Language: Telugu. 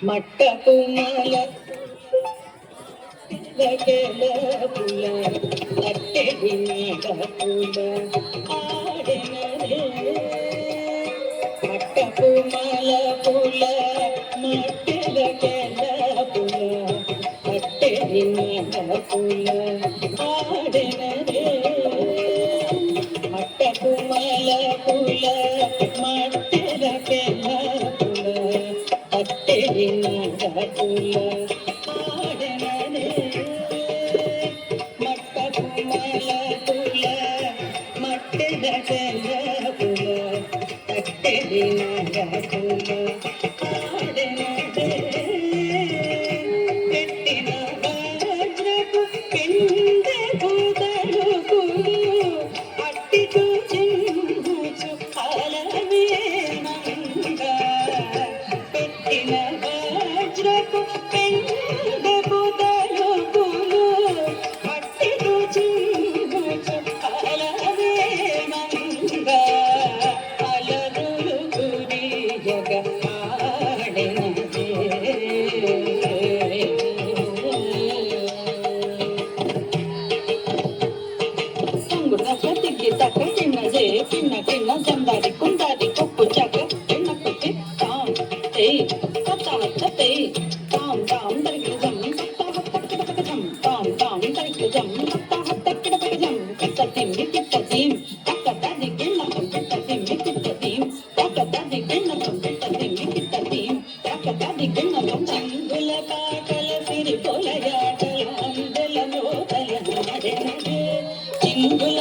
మట్టపు మాల గల పుల అట్టెడి పుల ఆడెనరే మట్టపు మాల పుల మట్టెల గల పుల అట్టెడి పుల ఆడెనరే మట్టపు మాల పుల మట్టెల గల పుల అట్టెడి పుల సందాది కుందాది కొప్పు చక ఎన్నపతి తాం తే కచాచతే తాం తాం దరికజం తహతక్కడకజం తాం తాం దరికజం తహతక్కడకజం కతతిమి కితతిం తకదది గిన్నకం కతతిమి కితతిం తకదది గిన్నకం కతతిమి కితతిం తకదది గిన్నకం చింగుల పాటల సిరి పొలయాటల అందెల మోతల నడెనడే చింగుల